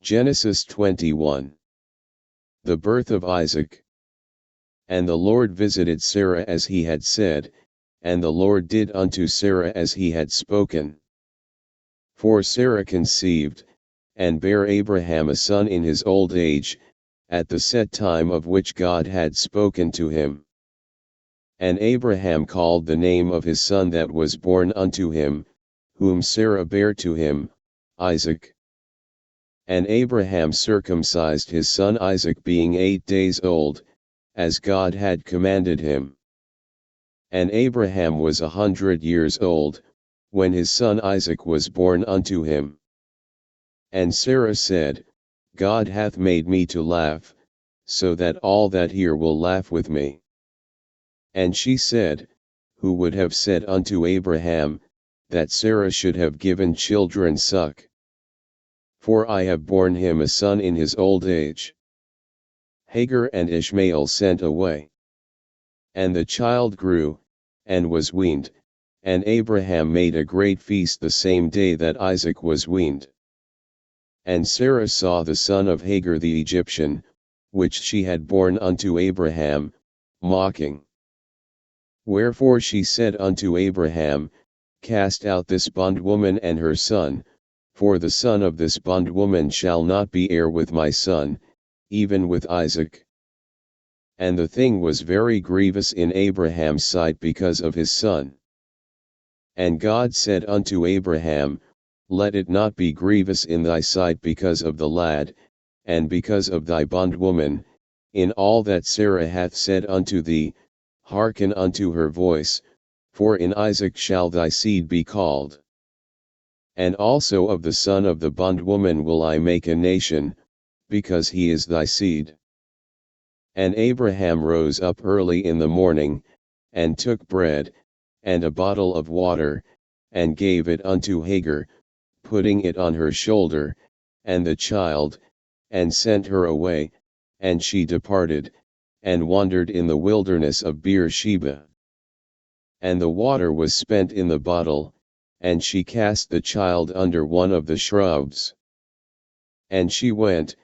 Genesis 21. The birth of Isaac. And the Lord visited Sarah as he had said, and the Lord did unto Sarah as he had spoken. For Sarah conceived, and bare Abraham a son in his old age, at the set time of which God had spoken to him. And Abraham called the name of his son that was born unto him, whom Sarah bare to him, Isaac. And Abraham circumcised his son Isaac being 8 days old, as God had commanded him. And Abraham was 100 years old, when his son Isaac was born unto him. And Sarah said, God hath made me to laugh, so that all that hear will laugh with me. And she said, who would have said unto Abraham, that Sarah should have given children suck? For I have borne him a son in his old age. Hagar and Ishmael sent away. And the child grew, and was weaned, and Abraham made a great feast the same day that Isaac was weaned. And Sarah saw the son of Hagar the Egyptian, which she had borne unto Abraham, mocking. Wherefore she said unto Abraham, Cast out this bondwoman and her son, for the son of this bondwoman shall not be heir with my son, even with Isaac. And the thing was very grievous in Abraham's sight because of his son. And God said unto Abraham, Let it not be grievous in thy sight because of the lad, and because of thy bondwoman, in all that Sarah hath said unto thee, hearken unto her voice, for in Isaac shall thy seed be called. And also of the son of the bondwoman will I make a nation, because he is thy seed. And Abraham rose up early in the morning, and took bread, and a bottle of water, and gave it unto Hagar, putting it on her shoulder, and the child, and sent her away, and she departed, and wandered in the wilderness of Beersheba. And the water was spent in the bottle, and she cast the child under one of the shrubs. And she went,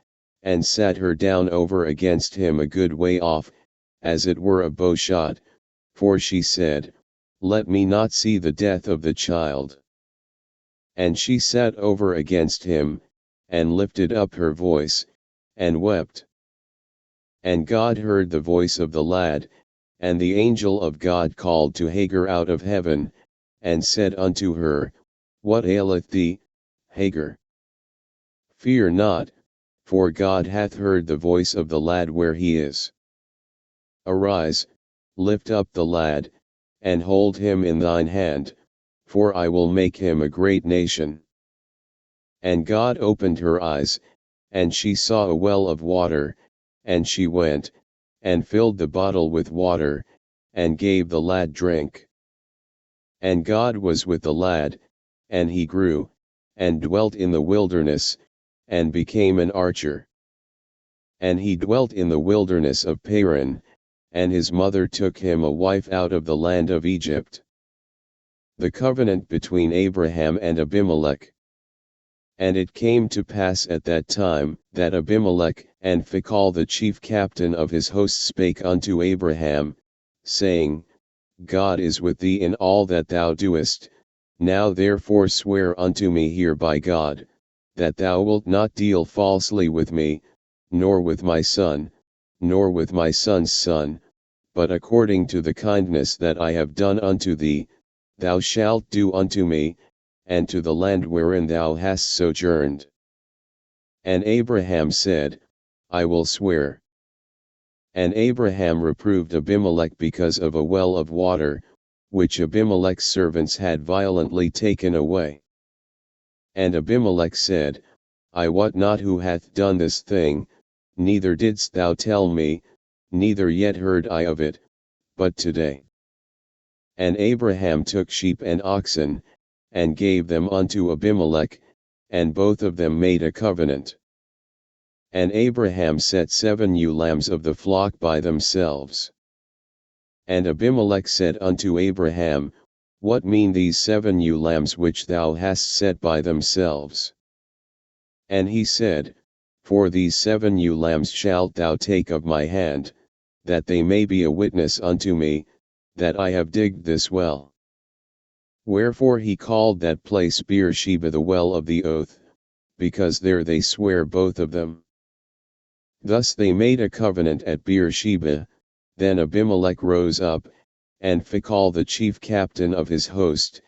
and sat her down over against him a good way off, as it were a bow shot, for she said, Let me not see the death of the child. And she sat over against him, and lifted up her voice, and wept. And God heard the voice of the lad, and the angel of God called to Hagar out of heaven, and said unto her, What aileth thee, Hagar? Fear not, for God hath heard the voice of the lad where he is. Arise, lift up the lad, and hold him in thine hand, for I will make him a great nation. And God opened her eyes, and she saw a well of water, and she went, and filled the bottle with water, and gave the lad drink. And God was with the lad, and he grew, and dwelt in the wilderness, and became an archer. And he dwelt in the wilderness of Paran, and his mother took him a wife out of the land of Egypt. The covenant between Abraham and Abimelech. And it came to pass at that time, that Abimelech and Phicol the chief captain of his host spake unto Abraham, saying, God is with thee in all that thou doest, now therefore swear unto me here by God, that thou wilt not deal falsely with me, nor with my son, nor with my son's son, but according to the kindness that I have done unto thee, thou shalt do unto me, and to the land wherein thou hast sojourned. And Abraham said, I will swear. And Abraham reproved Abimelech because of a well of water, which Abimelech's servants had violently taken away. And Abimelech said, I wot not who hath done this thing, neither didst thou tell me, neither yet heard I of it, but today. And Abraham took sheep and oxen, and gave them unto Abimelech, and both of them made a covenant. And Abraham set 7 ewe lambs of the flock by themselves. And Abimelech said unto Abraham, What mean these 7 ewe lambs which thou hast set by themselves? And he said, For these 7 ewe lambs shalt thou take of my hand, that they may be a witness unto me, that I have digged this well. Wherefore he called that place Beersheba, the well of the oath, because there they swear both of them. Thus they made a covenant at Beersheba. Then Abimelech rose up, and Phicol the chief captain of his host,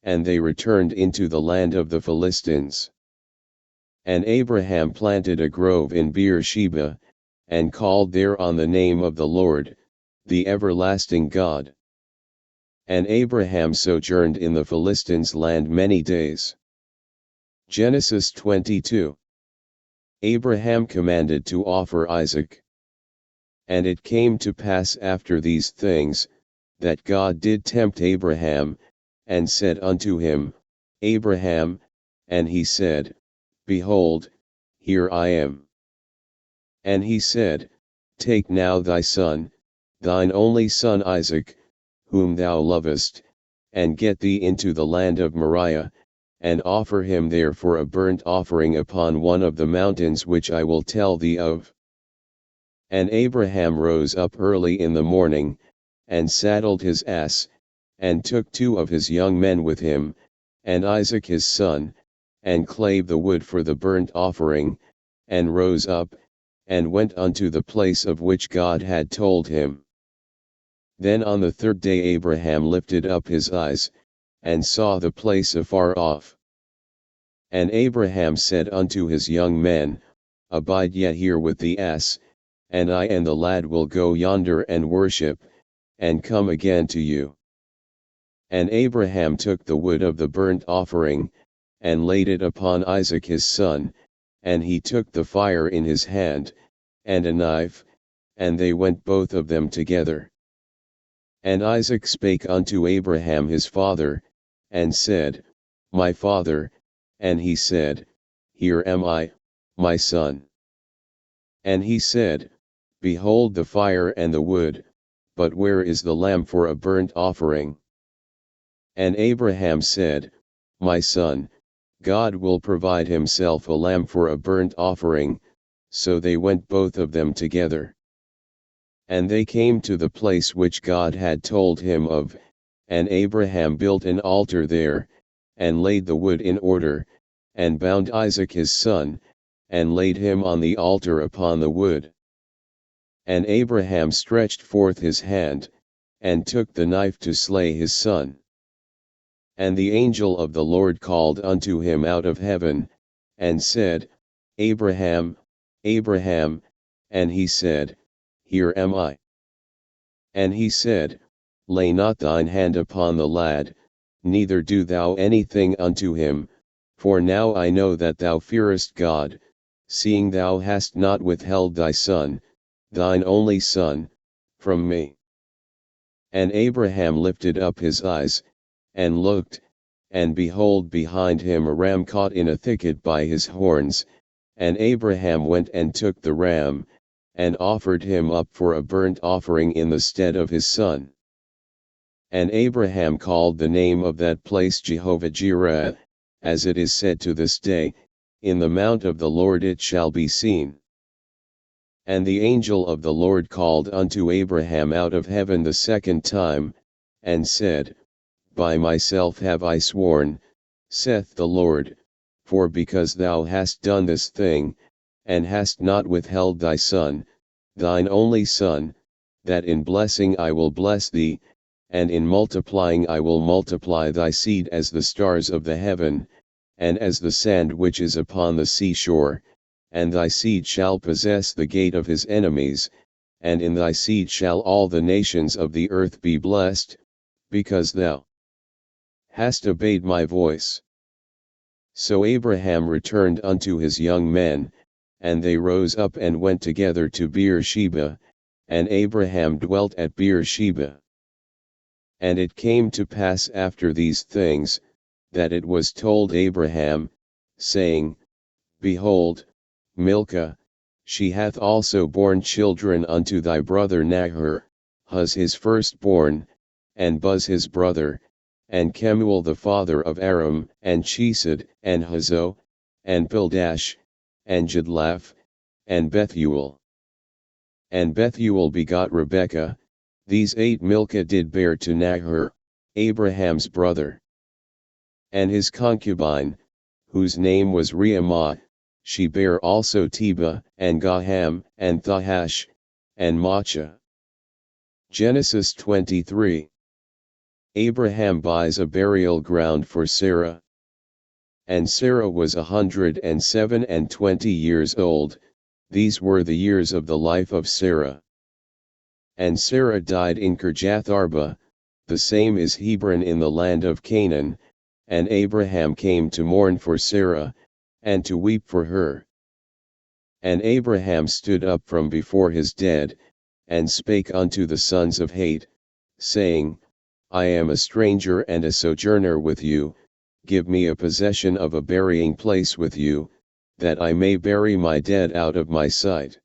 and they returned into the land of the Philistines. And Abraham planted a grove in Beersheba, and called thereon the name of the Lord, the everlasting God. And Abraham sojourned in the Philistines' land many days. Genesis 22. Abraham commanded to offer Isaac. And it came to pass after these things, that God did tempt Abraham, and said unto him, Abraham, and he said, Behold, here I am. And he said, Take now thy son, thine only son Isaac, whom thou lovest, and get thee into the land of Moriah, and offer him there for a burnt offering upon one of the mountains which I will tell thee of. And Abraham rose up early in the morning, and saddled his ass, and took 2 of his young men with him, and Isaac his son, and clave the wood for the burnt offering, and rose up, and went unto the place of which God had told him. Then on the 3rd day Abraham lifted up his eyes, and saw the place afar off. And Abraham said unto his young men, Abide yet here with the ass, and I and the lad will go yonder and worship, and come again to you. And Abraham took the wood of the burnt offering, and laid it upon Isaac his son, and he took the fire in his hand, and a knife, and they went both of them together. And Isaac spake unto Abraham his father, and said, My father, and he said, Here am I, my son. And he said, Behold the fire and the wood, but where is the lamb for a burnt offering? And Abraham said, My son, God will provide himself a lamb for a burnt offering. So they went both of them together. And they came to the place which God had told him of, and Abraham built an altar there, and laid the wood in order, and bound Isaac his son, and laid him on the altar upon the wood. And Abraham stretched forth his hand, and took the knife to slay his son. And the angel of the Lord called unto him out of heaven, and said, Abraham, Abraham, and he said, Here am I. And he said, Lay not thine hand upon the lad, neither do thou anything unto him, for now I know that thou fearest God, seeing thou hast not withheld thy son, thine only son, from me. And Abraham lifted up his eyes, and looked, and behold behind him a ram caught in a thicket by his horns, and Abraham went and took the ram, and offered him up for a burnt offering in the stead of his son. And Abraham called the name of that place Jehovah-Jireh, as it is said to this day, In the mount of the Lord it shall be seen. And the angel of the Lord called unto Abraham out of heaven the 2nd time, and said, By myself have I sworn, saith the Lord, for because thou hast done this thing, and hast not withheld thy son, thine only son, that in blessing I will bless thee, and in multiplying I will multiply thy seed as the stars of the heaven, and as the sand which is upon the seashore, and thy seed shall possess the gate of his enemies, and in thy seed shall all the nations of the earth be blessed, because thou hast obeyed my voice. So Abraham returned unto his young men, and they rose up and went together to Beersheba, and Abraham dwelt at Beersheba. And it came to pass after these things, that it was told Abraham, saying, Behold, Milcah, she hath also borne children unto thy brother Nahor, Huz his firstborn, and Buz his brother, and Kemuel the father of Aram, and Chesed, and Hazo, and Pildash, and Jidlaph, and Bethuel. And Bethuel begot Rebekah. These 8 Milcah did bear to Nahor, Abraham's brother. And his concubine, whose name was Reumah, she bare also Tebah, and Gaham, and Thahash, and Maachah. Genesis 23. Abraham buys a burial ground for Sarah. And Sarah was 107 and 20 years old. These were the years of the life of Sarah. And Sarah died in Kirjath Arba, the same is Hebron in the land of Canaan, and Abraham came to mourn for Sarah, and to weep for her. And Abraham stood up from before his dead, and spake unto the sons of Het, saying, I am a stranger and a sojourner with you, give me a possession of a burying place with you, that I may bury my dead out of my sight.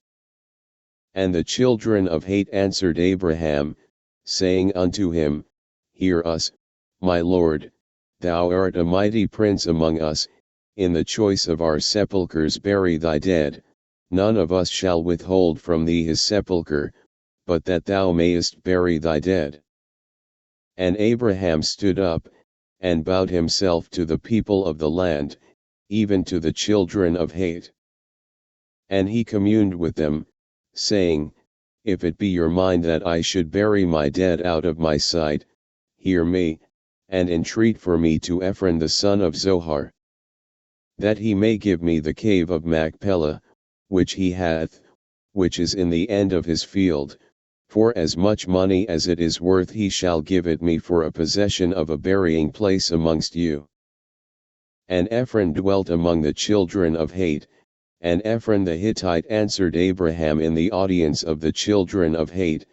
And the children of Het answered Abraham, saying unto him, Hear us, my lord, thou art a mighty prince among us, in the choice of our sepulchres bury thy dead, none of us shall withhold from thee his sepulchre, but that thou mayest bury thy dead. And Abraham stood up, and bowed himself to the people of the land, even to the children of Het. And he communed with them, saying, If it be your mind that I should bury my dead out of my sight, hear me, and entreat for me to Ephron the son of Zohar, that he may give me the cave of Machpelah, which he hath, which is in the end of his field, for as much money as it is worth he shall give it me for a possession of a burying place amongst you. And Ephron dwelt among the children of Het, and Ephron the Hittite answered Abraham in the audience of the children of Het,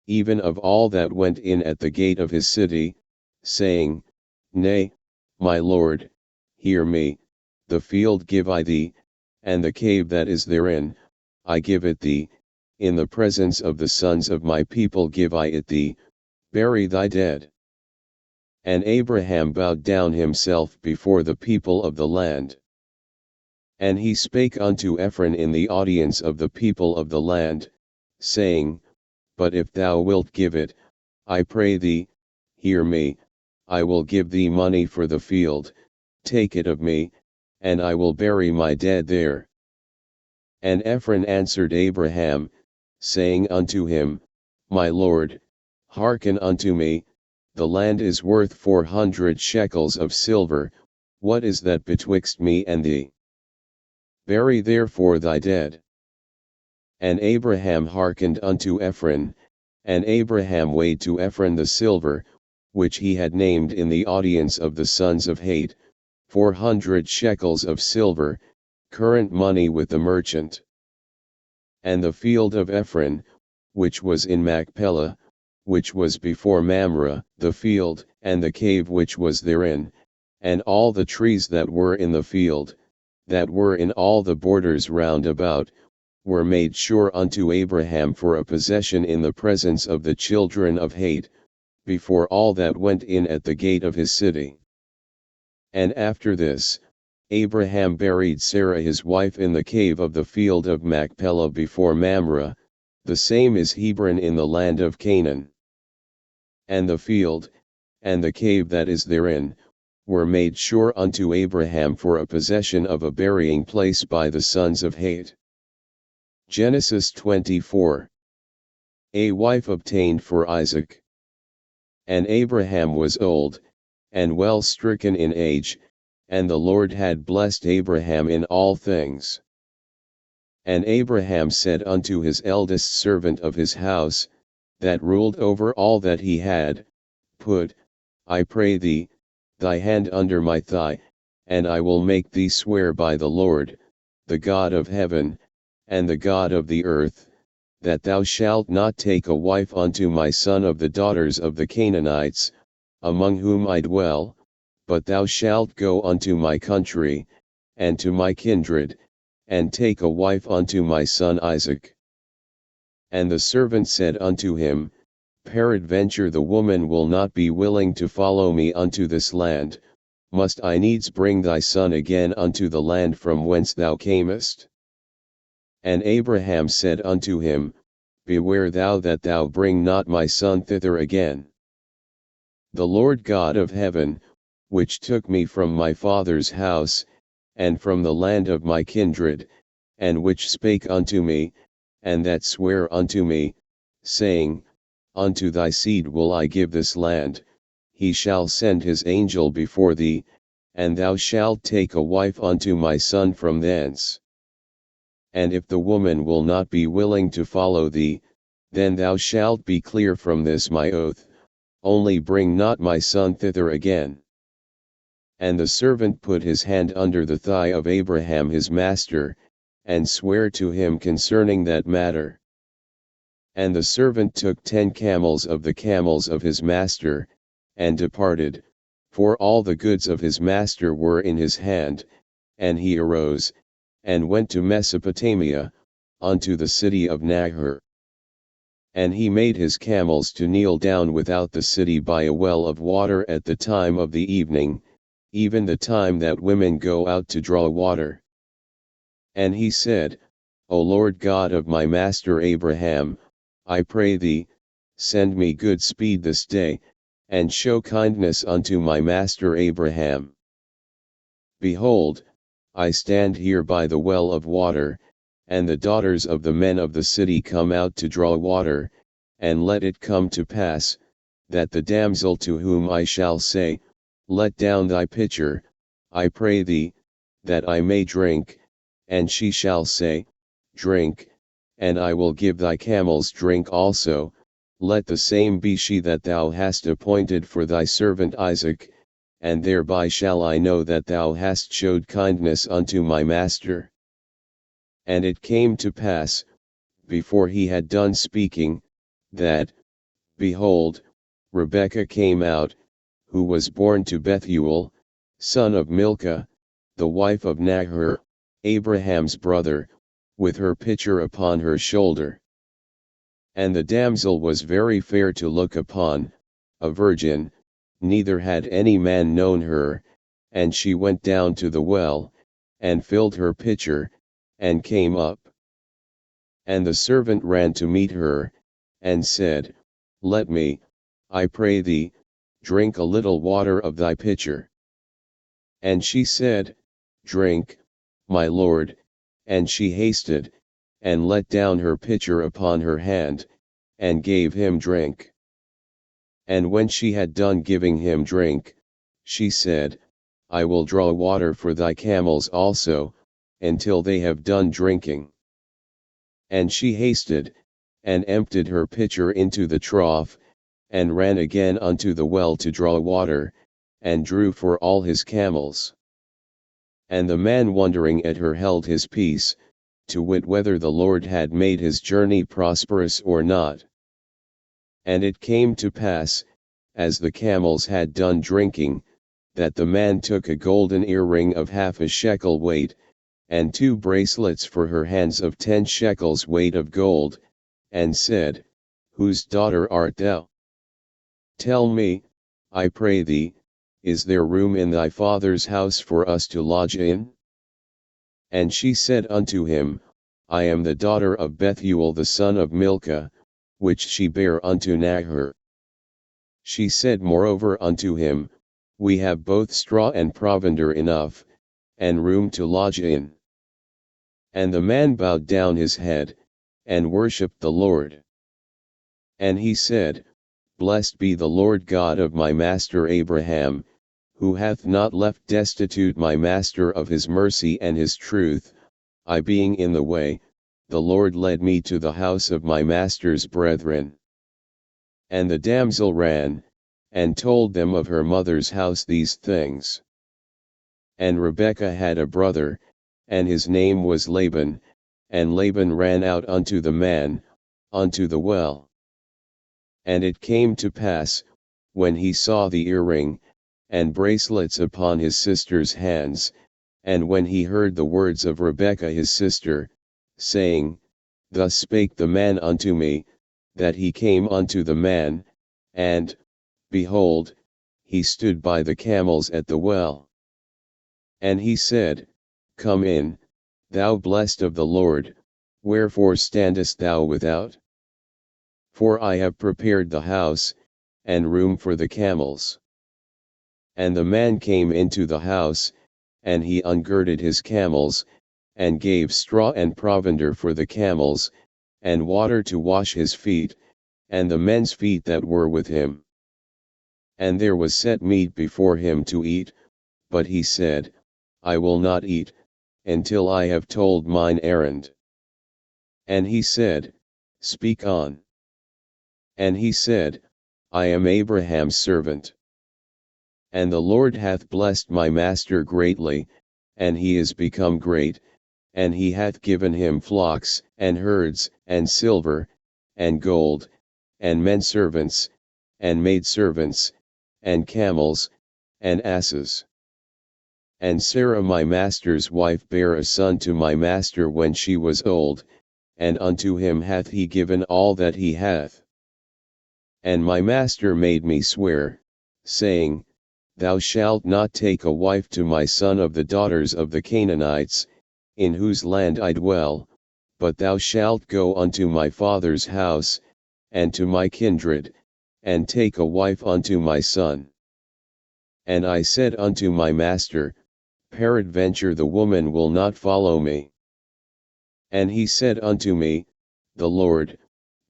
even of all that went in at the gate of his city, saying, Nay, my lord, hear me, the field give I thee, and the cave that is therein, I give it thee, in the presence of the sons of my people give I it thee, bury thy dead. And Abraham bowed down himself before the people of the land. And he spake unto Ephron in the audience of the people of the land, saying, But if thou wilt give it, I pray thee, hear me, I will give thee money for the field, take it of me, and I will bury my dead there. And Ephron answered Abraham, saying unto him, My lord, hearken unto me, the land is worth 400 shekels of silver, what is that betwixt me and thee? Bury therefore thy dead. And Abraham hearkened unto Ephron, and Abraham weighed to Ephron the silver, which he had named in the audience of the sons of Het, 400 shekels of silver, current money with the merchant. And the field of Ephron, which was in Machpelah, which was before Mamre, the field, and the cave which was therein, and all the trees that were in the field, that were in all the borders round about, were made sure unto Abraham for a possession in the presence of the children of Het, before all that went in at the gate of his city. And after this, Abraham buried Sarah his wife in the cave of the field of Machpelah before Mamre, the same is Hebron in the land of Canaan. And the field, and the cave that is therein, were made sure unto Abraham for a possession of a burying place by the sons of Het. Genesis 24. A wife obtained for Isaac. And Abraham was old, and well stricken in age, and the Lord had blessed Abraham in all things. And Abraham said unto his eldest servant of his house, that ruled over all that he had, Put, I pray thee, thy hand under my thigh, and I will make thee swear by the Lord, the God of heaven, and the God of the earth, that thou shalt not take a wife unto my son of the daughters of the Canaanites, among whom I dwell, but thou shalt go unto my country, and to my kindred, and take a wife unto my son Isaac. And the servant said unto him, Peradventure the woman will not be willing to follow me unto this land, must I needs bring thy son again unto the land from whence thou camest? And Abraham said unto him, Beware thou that thou bring not my son thither again. The Lord God of heaven, which took me from my father's house, and from the land of my kindred, and which spake unto me, and that sware unto me, saying, Unto thy seed will I give this land, he shall send his angel before thee, and thou shalt take a wife unto my son from thence. And if the woman will not be willing to follow thee, then thou shalt be clear from this my oath, only bring not my son thither again. And the servant put his hand under the thigh of Abraham his master, and sware to him concerning that matter. And the servant took 10 camels of the camels of his master, and departed, for all the goods of his master were in his hand, and he arose, and went to Mesopotamia, unto the city of Nahor. And he made his camels to kneel down without the city by a well of water at the time of the evening, even the time that women go out to draw water. And he said, O Lord God of my master Abraham, I pray thee, send me good speed this day, and show kindness unto my master Abraham. Behold, I stand here by the well of water, and the daughters of the men of the city come out to draw water, and let it come to pass, that the damsel to whom I shall say, Let down thy pitcher, I pray thee, that I may drink, and she shall say, Drink, and I will give thy camels drink also, let the same be she that thou hast appointed for thy servant Isaac, and thereby shall I know that thou hast showed kindness unto my master. And it came to pass, before he had done speaking, that, behold, Rebekah came out, who was born to Bethuel, son of Milcah, the wife of Nahor, Abraham's brother, with her pitcher upon her shoulder. And the damsel was very fair to look upon, a virgin, neither had any man known her, and she went down to the well, and filled her pitcher, and came up. And the servant ran to meet her, and said, Let me, I pray thee, drink a little water of thy pitcher. And she said, Drink, my lord, and she hasted, and let down her pitcher upon her hand, and gave him drink. And when she had done giving him drink, she said, I will draw water for thy camels also, until they have done drinking. And she hasted, and emptied her pitcher into the trough, and ran again unto the well to draw water, and drew for all his camels. And the man wondering at her held his peace, to wit whether the Lord had made his journey prosperous or not. And it came to pass, as the camels had done drinking, that the man took a golden earring of half a shekel weight, and 2 bracelets for her hands of 10 shekels weight of gold, and said, Whose daughter art thou? Tell me, I pray thee, is there room in thy father's house for us to lodge in? And she said unto him, I am the daughter of Bethuel the son of Milcah, which she bare unto Nahor. She said moreover unto him, We have both straw and provender enough, and room to lodge in. And the man bowed down his head, and worshipped the Lord. And he said, Blessed be the Lord God of my master Abraham, who hath not left destitute my master of his mercy and his truth. I being in the way, the Lord led me to the house of my master's brethren. And the damsel ran, and told them of her mother's house these things. And Rebekah had a brother, and his name was Laban, and Laban ran out unto the man, unto the well. And it came to pass, when he saw the earring, and bracelets upon his sister's hands, and when he heard the words of Rebekah his sister, saying, Thus spake the man unto me, that he came unto the man, and, behold, he stood by the camels at the well. And he said, Come in, thou blessed of the Lord, Wherefore standest thou without? For I have prepared the house, and room for the camels. And the man came into the house, and he ungirded his camels, and gave straw and provender for the camels, and water to wash his feet, and the men's feet that were with him. And there was set meat before him to eat, but he said, I will not eat, until I have told mine errand. And he said, Speak on. And he said, I am Abraham's servant. And the Lord hath blessed my master greatly, and he is become great, and he hath given him flocks, and herds, and silver, and gold, and men servants, and maidservants, and camels, and asses. And Sarah my master's wife bare a son to my master when she was old, and unto him hath he given all that he hath. And my master made me swear, saying, Thou shalt not take a wife to my son of the daughters of the Canaanites, in whose land I dwell, but thou shalt go unto my father's house, and to my kindred, and take a wife unto my son. And I said unto my master, Peradventure the woman will not follow me. And he said unto me, The Lord,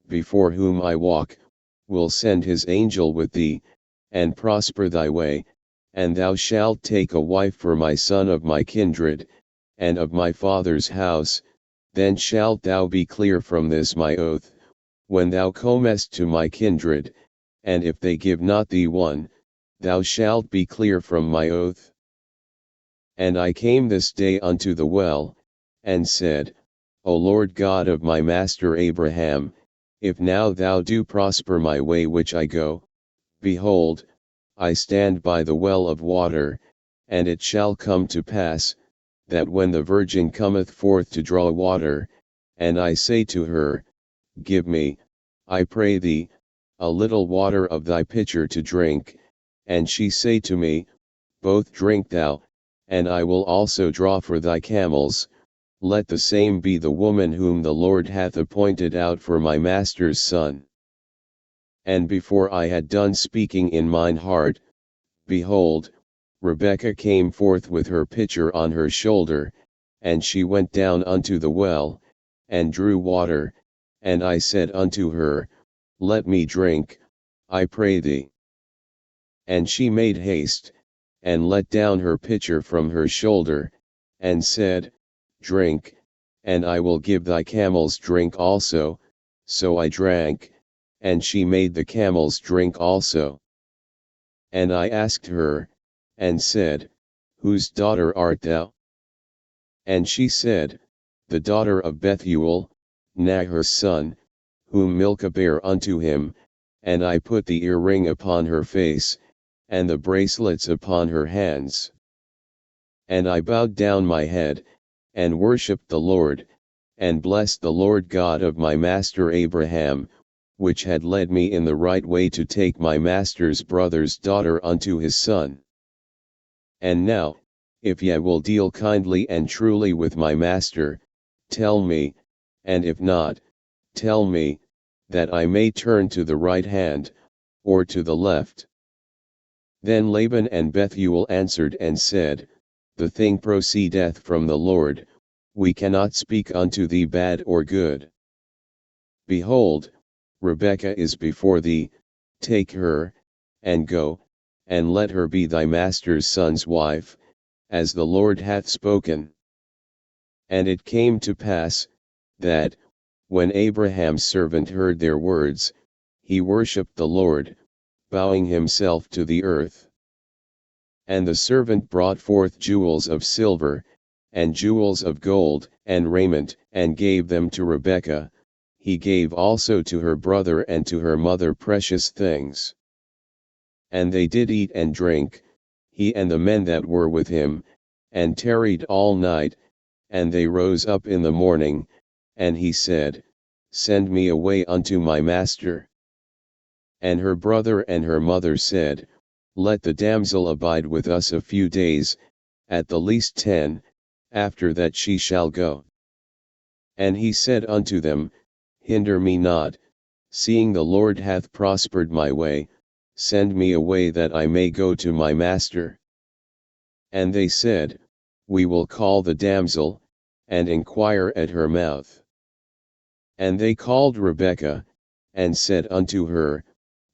before whom I walk, will send his angel with thee, and prosper thy way, and thou shalt take a wife for my son of my kindred, and of my father's house, then shalt thou be clear from this my oath, when thou comest to my kindred, and if they give not thee one, thou shalt be clear from my oath. And I came this day unto the well, and said, O Lord God of my master Abraham, if now thou do prosper my way which I go, behold, I stand by the well of water, and it shall come to pass, that when the virgin cometh forth to draw water, and I say to her, Give me, I pray thee, a little water of thy pitcher to drink, and she say to me, Both drink thou, and I will also draw for thy camels, let the same be the woman whom the Lord hath appointed out for my master's son. And before I had done speaking in mine heart, behold, Rebekah came forth with her pitcher on her shoulder, and she went down unto the well, and drew water, and I said unto her, Let me drink, I pray thee. And she made haste, and let down her pitcher from her shoulder, and said, Drink, and I will give thy camels drink also. So I drank, and she made the camels drink also. And I asked her, and said, Whose daughter art thou? And she said, The daughter of Bethuel, Nahor's son, whom Milcah bare unto him, and I put the earring upon her face, and the bracelets upon her hands. And I bowed down my head, and worshipped the Lord, and blessed the Lord God of my master Abraham, which had led me in the right way to take my master's brother's daughter unto his son. And now, if ye will deal kindly and truly with my master, tell me, and if not, tell me, that I may turn to the right hand, or to the left. Then Laban and Bethuel answered and said, The thing proceedeth from the Lord, we cannot speak unto thee bad or good. Behold, Rebekah is before thee, take her, and go, and let her be thy master's son's wife, as the Lord hath spoken. And it came to pass, that, when Abraham's servant heard their words, he worshipped the Lord, bowing himself to the earth. And the servant brought forth jewels of silver, and jewels of gold, and raiment, and gave them to Rebekah. He gave also to her brother and to her mother precious things. And they did eat and drink, he and the men that were with him, and tarried all night, and they rose up in the morning, and he said, Send me away unto my master. And her brother and her mother said, Let the damsel abide with us a few days, at the least 10, after that she shall go. And he said unto them, Hinder me not, seeing the Lord hath prospered my way, send me away that I may go to my master. And they said, We will call the damsel, and inquire at her mouth. And they called Rebekah, and said unto her,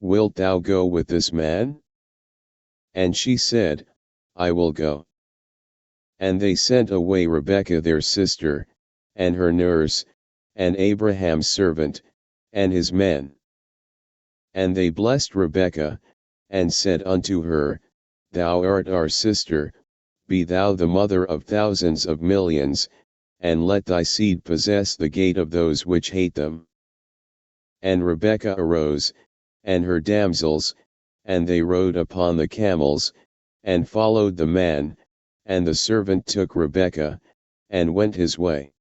Wilt thou go with this man? And she said, I will go. And they sent away Rebekah their sister, and her nurse, and Abraham's servant, and his men. And they blessed Rebekah, and said unto her, Thou art our sister, be thou the mother of thousands of millions, and let thy seed possess the gate of those which hate them. And Rebekah arose, and her damsels, and they rode upon the camels, and followed the man, and the servant took Rebekah, and went his way.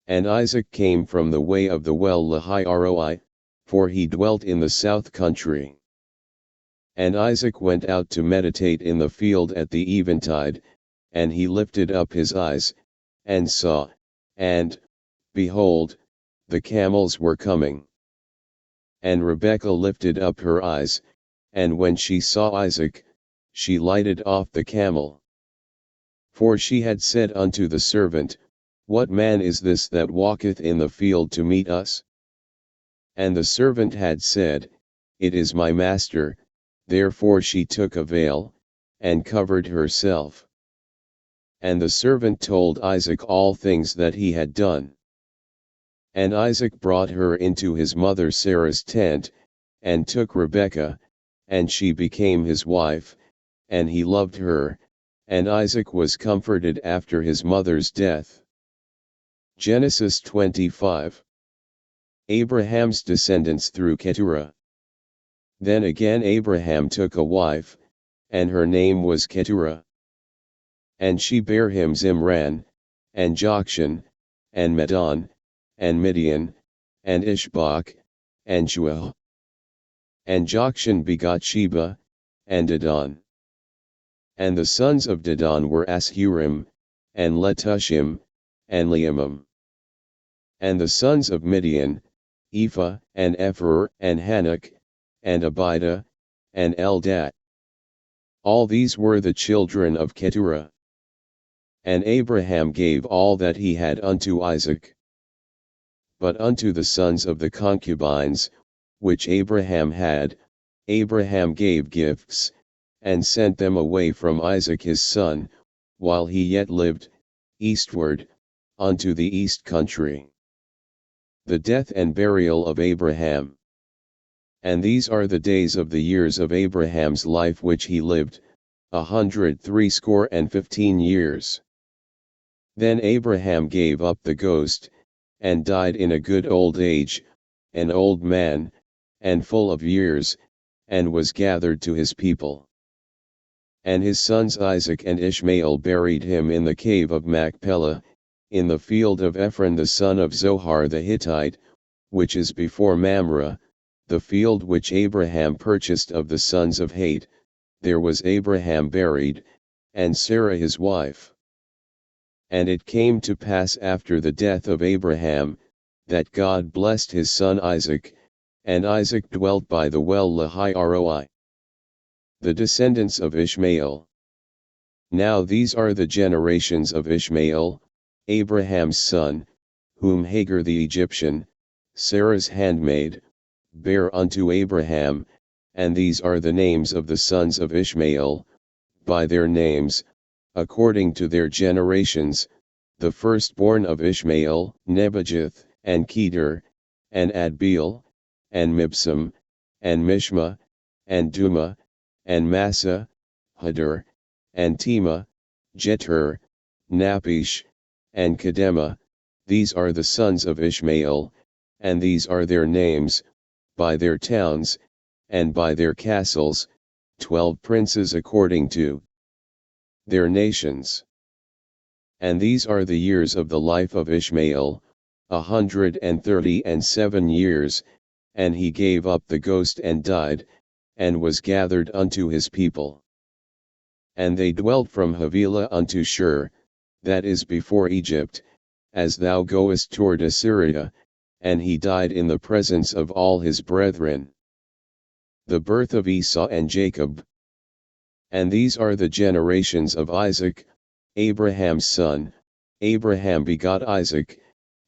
And Isaac came from the way of the well Lahairoi, for he dwelt in the south country. And Isaac went out to meditate in the field at the eventide, and he lifted up his eyes, and saw, and, behold, the camels were coming. And Rebekah lifted up her eyes, and when she saw Isaac, she lighted off the camel. For she had said unto the servant, What man is this that walketh in the field to meet us? And the servant had said, It is my master. Therefore she took a veil, and covered herself. And the servant told Isaac all things that he had done. And Isaac brought her into his mother Sarah's tent, and took Rebekah, and she became his wife, and he loved her, and Isaac was comforted after his mother's death. Genesis 25. Abraham's descendants through Keturah. Then again Abraham took a wife, and her name was Keturah. And she bare him Zimran, and Jokshan, and Medan, and Midian, and Ishbak, and Shuah. And Jokshan begot Sheba, and Dedan. And the sons of Dedan were Ashurim, and Letushim, and Leamim. And the sons of Midian, Ephah, and Epher, and Hanok, and Abidah, and Eldat. All these were the children of Keturah. And Abraham gave all that he had unto Isaac. But unto the sons of the concubines, which Abraham had, Abraham gave gifts, and sent them away from Isaac his son, while he yet lived, eastward, unto the east country. The death and burial of Abraham. And these are the days of the years of Abraham's life which he lived, 160 years. Then Abraham gave up the ghost, and died in a good old age, an old man, and full of years, and was gathered to his people. And his sons Isaac and Ishmael buried him in the cave of Machpelah, in the field of Ephron the son of Zohar the Hittite, which is before Mamre, the field which Abraham purchased of the sons of Het. There was Abraham buried, and Sarah his wife. And it came to pass after the death of Abraham, that God blessed his son Isaac, and Isaac dwelt by the well Lahairoi. The descendants of Ishmael. Now these are the generations of Ishmael, Abraham's son, whom Hagar the Egyptian, Sarah's handmaid, bare unto Abraham, and these are the names of the sons of Ishmael, by their names, according to their generations, the firstborn of Ishmael, Nebajoth, and Kedar, and Adbeel, and Mibsam, and Mishma, and Duma, and Massa, Hadar, and Tema, Jetur, Napish, and Kedema. These are the sons of Ishmael, and these are their names, by their towns, and by their castles, 12 princes according to their nations. And these are the years of the life of Ishmael, 137 years, and he gave up the ghost and died, and was gathered unto his people. And they dwelt from Havilah unto Shur, that is before Egypt, as thou goest toward Assyria, and he died in the presence of all his brethren. The birth of Esau and Jacob. And these are the generations of Isaac, Abraham's son. Abraham begot Isaac,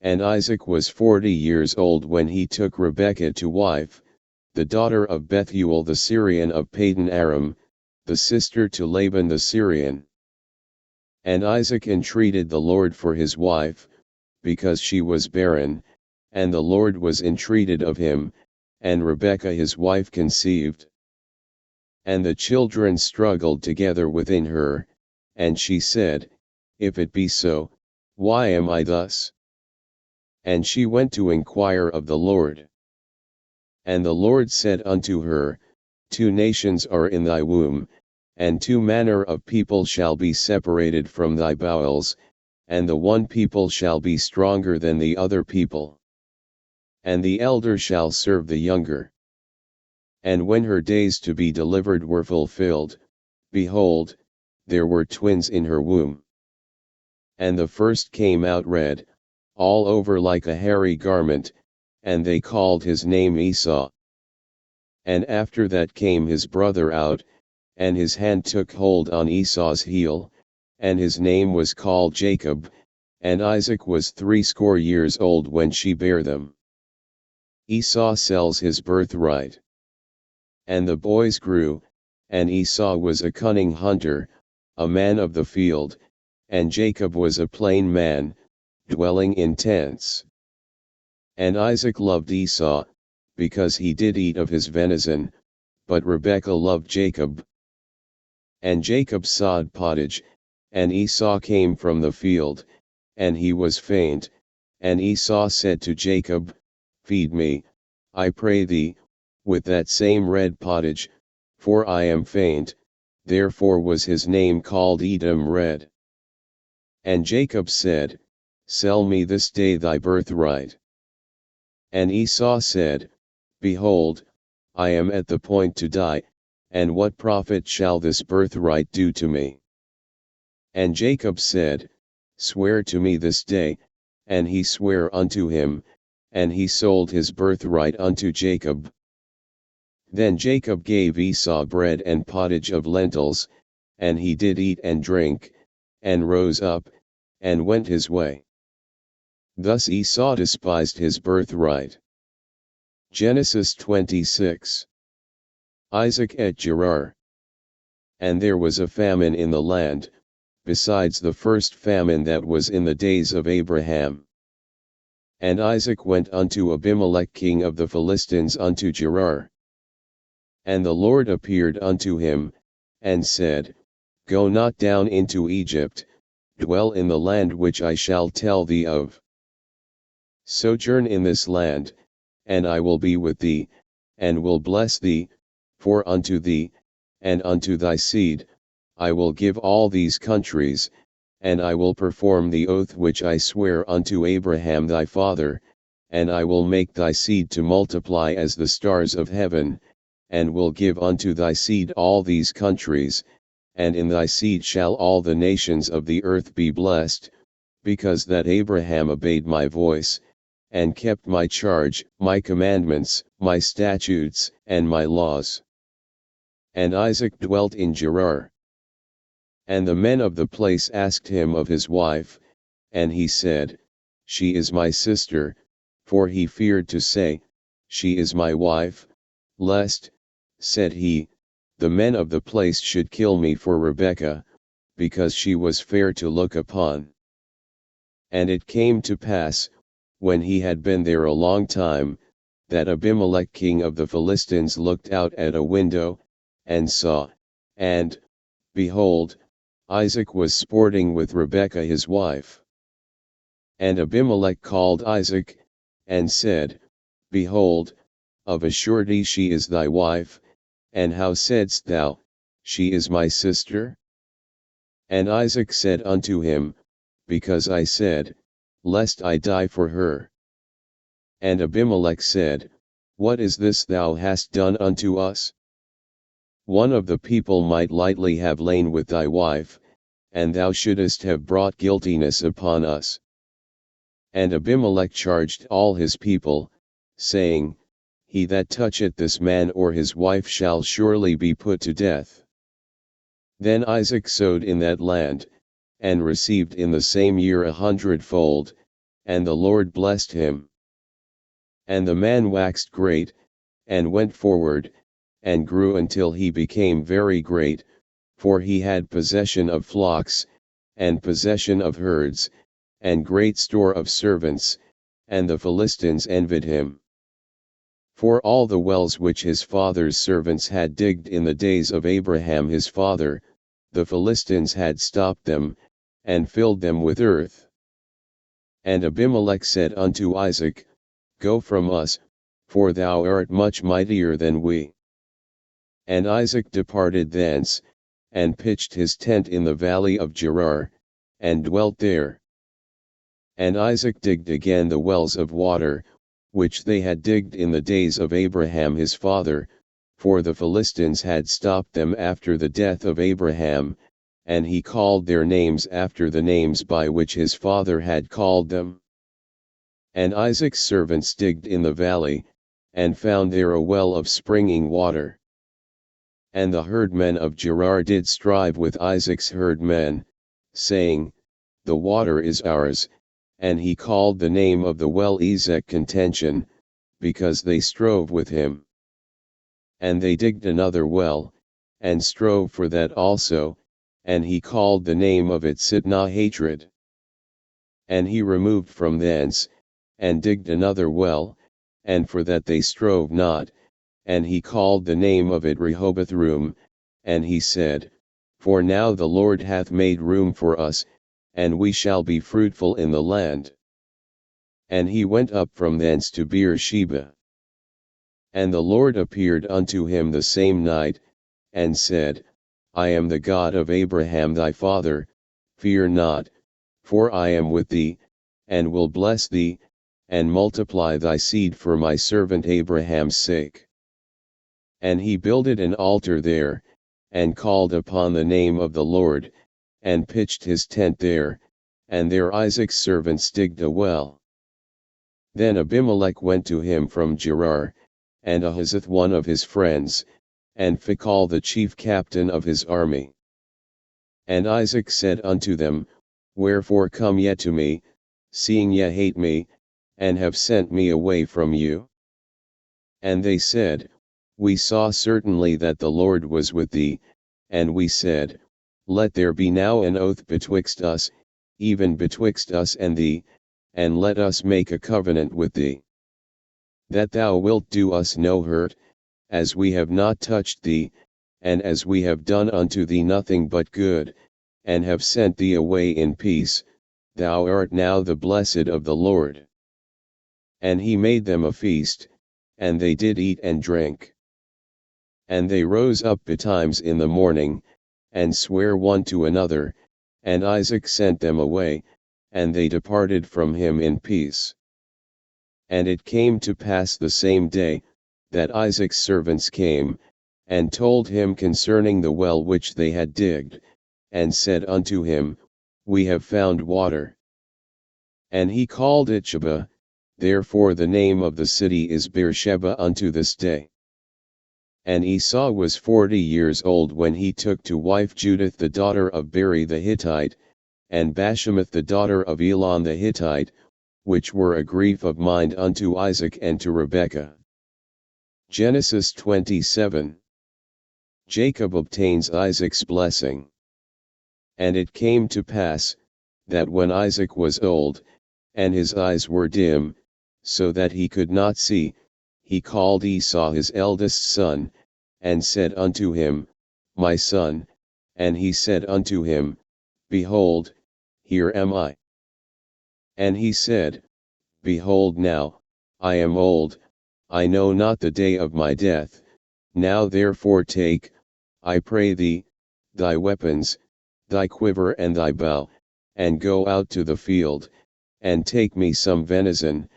and Isaac was 40 years old when he took Rebekah to wife, the daughter of Bethuel the Syrian of Padan Aram, the sister to Laban the Syrian. And Isaac entreated the Lord for his wife, because she was barren, and the Lord was entreated of him, and Rebekah his wife conceived. And the children struggled together within her, and she said, If it be so, why am I thus? And she went to inquire of the Lord. And the Lord said unto her, 2 nations are in thy womb, and 2 manner of people shall be separated from thy bowels, and the one people shall be stronger than the other people. And the elder shall serve the younger. And when her days to be delivered were fulfilled, behold, there were twins in her womb. And the first came out red, all over like a hairy garment, and they called his name Esau. And after that came his brother out, and his hand took hold on Esau's heel, and his name was called Jacob, and Isaac was 80 years old when she bare them. Esau sells his birthright. And the boys grew, and Esau was a cunning hunter, a man of the field, and Jacob was a plain man, dwelling in tents. And Isaac loved Esau, because he did eat of his venison, but Rebekah loved Jacob. And Jacob sawed pottage, and Esau came from the field, and he was faint, and Esau said to Jacob, Feed me, I pray thee, with that same red pottage, for I am faint. Therefore was his name called Edom red. And Jacob said, Sell me this day thy birthright. And Esau said, Behold, I am at the point to die, and what profit shall this birthright do to me? And Jacob said, Swear to me this day, and he sware unto him, and he sold his birthright unto Jacob. Then Jacob gave Esau bread and pottage of lentils, and he did eat and drink, and rose up, and went his way. Thus Esau despised his birthright. Genesis 26. Isaac at Gerar. And there was a famine in the land, besides the first famine that was in the days of Abraham. And Isaac went unto Abimelech king of the Philistines unto Gerar. And the Lord appeared unto him, and said, Go not down into Egypt, dwell in the land which I shall tell thee of. Sojourn in this land, and I will be with thee, and will bless thee, for unto thee, and unto thy seed, I will give all these countries, and I will perform the oath which I swear unto Abraham thy father, and I will make thy seed to multiply as the stars of heaven, and will give unto thy seed all these countries, and in thy seed shall all the nations of the earth be blessed, because that Abraham obeyed my voice, and kept my charge, my commandments, my statutes, and my laws. And Isaac dwelt in Gerar. And the men of the place asked him of his wife, and he said, She is my sister, for he feared to say, She is my wife, lest, said he, the men of the place should kill me for Rebekah, because she was fair to look upon. And it came to pass, when he had been there a long time, that Abimelech king of the Philistines looked out at a window, and saw, and, behold, Isaac was sporting with Rebekah his wife. And Abimelech called Isaac, and said, Behold, of a surety she is thy wife, and how saidst thou, She is my sister? And Isaac said unto him, Because I said, Lest I die for her. And Abimelech said, What is this thou hast done unto us? One of the people might lightly have lain with thy wife, and thou shouldest have brought guiltiness upon us. And Abimelech charged all his people, saying, He that toucheth this man or his wife shall surely be put to death. Then Isaac sowed in that land, and received in the same year 100-fold, and the Lord blessed him. And the man waxed great, and went forward, and grew until he became very great, for he had possession of flocks, and possession of herds, and great store of servants, and the Philistines envied him. For all the wells which his father's servants had digged in the days of Abraham his father, the Philistines had stopped them, and filled them with earth. And Abimelech said unto Isaac, Go from us, for thou art much mightier than we. And Isaac departed thence, and pitched his tent in the valley of Gerar, and dwelt there. And Isaac digged again the wells of water, which they had digged in the days of Abraham his father, for the Philistines had stopped them after the death of Abraham, and he called their names after the names by which his father had called them. And Isaac's servants digged in the valley, and found there a well of springing water. And the herdmen of Gerar did strive with Isaac's herdmen, saying, The water is ours, and he called the name of the well Ezek Contention, because they strove with him. And they digged another well, and strove for that also, and he called the name of it Sitnah Hatred. And he removed from thence, and digged another well, and for that they strove not, and he called the name of it Rehoboth Room, and he said, For now the Lord hath made room for us, and we shall be fruitful in the land. And he went up from thence to Beersheba. And the Lord appeared unto him the same night, and said, I am the God of Abraham thy father, fear not, for I am with thee, and will bless thee, and multiply thy seed for my servant Abraham's sake. And he builded an altar there, and called upon the name of the Lord, and pitched his tent there, and there Isaac's servants digged a well. Then Abimelech went to him from Gerar, and Ahuzzath one of his friends, and Phicol the chief captain of his army. And Isaac said unto them, Wherefore come ye to me, seeing ye hate me, and have sent me away from you? And they said, We saw certainly that the Lord was with thee, and we said, Let there be now an oath betwixt us, even betwixt us and thee, and let us make a covenant with thee, that thou wilt do us no hurt, as we have not touched thee, and as we have done unto thee nothing but good, and have sent thee away in peace, thou art now the blessed of the Lord. And he made them a feast, and they did eat and drink. And they rose up betimes in the morning, and sware one to another, and Isaac sent them away, and they departed from him in peace. And it came to pass the same day, that Isaac's servants came, and told him concerning the well which they had digged, and said unto him, We have found water. And he called it Sheba, therefore the name of the city is Beersheba unto this day. And Esau was 40 years old when he took to wife Judith the daughter of Beri the Hittite, and Bashemath the daughter of Elon the Hittite, which were a grief of mind unto Isaac and to Rebekah. Genesis 27. Jacob obtains Isaac's blessing. And it came to pass, that when Isaac was old, and his eyes were dim, so that he could not see, he called Esau his eldest son, and said unto him, My son, and he said unto him, Behold, here am I. And he said, Behold now, I am old, I know not the day of my death, now therefore take, I pray thee, thy weapons, thy quiver and thy bow, and go out to the field, and take me some venison,